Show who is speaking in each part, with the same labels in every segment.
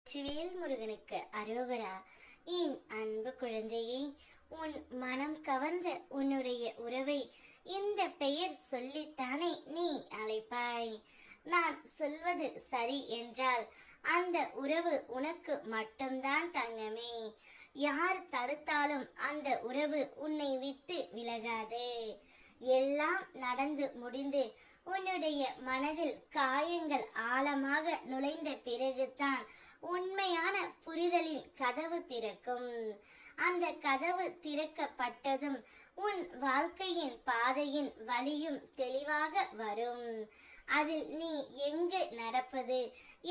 Speaker 1: வெற்றிவேல் முருகனுக்கு அரோகரா. என் அன்பு குழந்தையே, உன் மனம் கவர்ந்த உன்னுடைய உறவை இந்த பெயர் சொல்லித்தானே நீ அழைப்பாய். நான் சொல்வது சரி என்றால் அந்த உறவு உனக்கு மட்டும்தான் தங்கமே. யார் தடுத்தாலும் அந்த உறவு உன்னை விட்டு விலகாது. எல்லாம் நடந்து முடிந்து உன்னுடைய மனதில் காயங்கள் ஆழமாக நுழைந்த பிறகுதான் உண்மையான புரிதலின் கதவு திறக்கும். அந்த கதவு திறக்கப்பட்டதும் உன் வாழ்க்கையின் பாதையின் வழியும் தெளிவாக வரும். அதில் நீ எங்கு நடப்பது,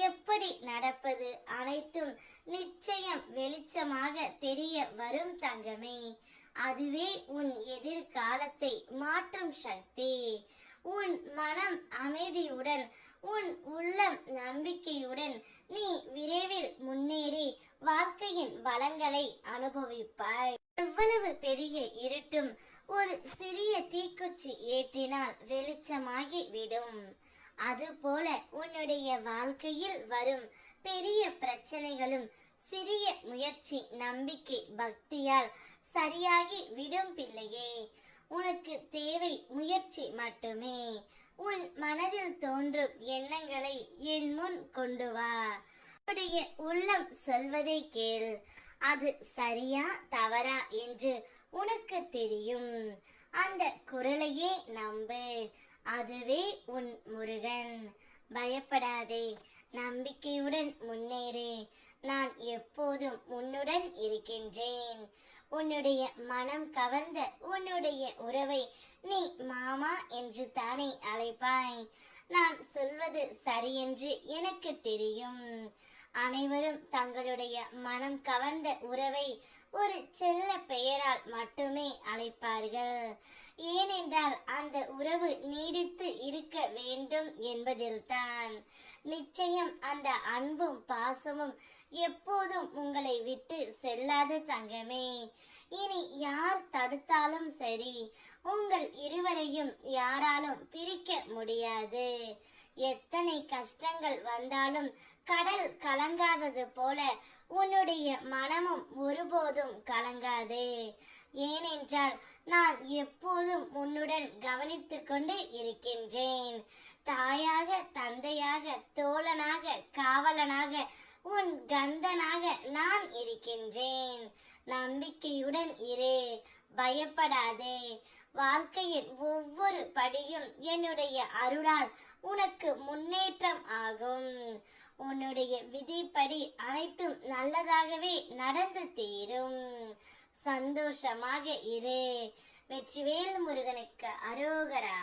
Speaker 1: எப்படி நடப்பது அனைத்தும் நிச்சயம் வெளிச்சமாக தெரிய வரும் தங்கமே. அதுவே உன் எதிர்காலத்தை மாற்றும் சக்தி. உன் மனம் அமைதியுடன், உன் உள்ளம் நம்பிக்கையுடன் நீ விரைவில் முன்னேறி வாழ்க்கையின் வளங்களை அனுபவிப்பாய். எவ்வளவு பெரிய இருட்டும் ஒரு சிறிய தீக்குச்சி ஏற்றினால் வெளிச்சமாகி விடும். அதுபோல உன்னுடைய வாழ்க்கையில் வரும் பெரிய பிரச்சனைகளும் சிறிய முயற்சி, நம்பிக்கை, பக்தியால் சரியாகி விடும் பிள்ளையே. உனக்கு தேவை முயற்சி மட்டுமே. உன் மனதில் தோன்றும் எண்ணங்களை என் முன் கொண்டு வா. உன்னுடைய உள்ளம் சொல்வதை கேள். அது சரியா தவறா என்று உனக்கு தெரியும். அந்த குரலையே நம்பு. அதுவே உன் முருகன். பயப்படாதே, நம்பிக்கையுடன் முன்னேறு. நான் எப்போதும் உன்னுடன் இருக்கின்றேன். உன்னுடைய மனம் கவர்ந்த உன்னுடைய உறவை நீ மாமா என்று தானே அழைப்பாய். நான் சொல்வது சரியென்று எனக்கு தெரியும். அனைவரும் தங்களுடைய மனம் கவர்ந்த உறவை ஒரு செல்ல பெயரால் மட்டுமே அழைப்பார்கள். ஏனென்றால் அந்த உறவு நீடித்து இருக்க வேண்டும் என்பதில்தான். நிச்சயம் அந்த அன்பும் பாசமும் எப்போதும் உங்களை விட்டு செல்லாத தங்கமே. இனி யார் தடுத்தாலும் சரி, உங்கள் இருவரையும் யாராலும் பிரிக்க முடியாது. எத்தனை கஷ்டங்கள் வந்தாலும் கடல் கலங்காதது போல உன்னுடைய மனமும் ஒருபோதும் கலங்காது. ஏனென்றால் நான் எப்போதும் உன்னுடன் கவனித்து கொண்டு இருக்கின்றேன். தாயாக, தந்தையாக, தோழனாக, காவலனாக, உன் கந்தனாக நான் இருக்கின்றேன். நம்பிக்கையுடன் இரு, பயப்படாதே. வாழ்க்கையின் ஒவ்வொரு படியும் என்னுடைய அருளால் உனக்கு முன்னேற்றம் ஆகும். உன்னுடைய விதிப்படி அனைத்தும் நல்லதாகவே நடந்து தீரும். சந்தோஷமாக இரு. வெற்றிவேல் முருகனுக்கு அரோகரா.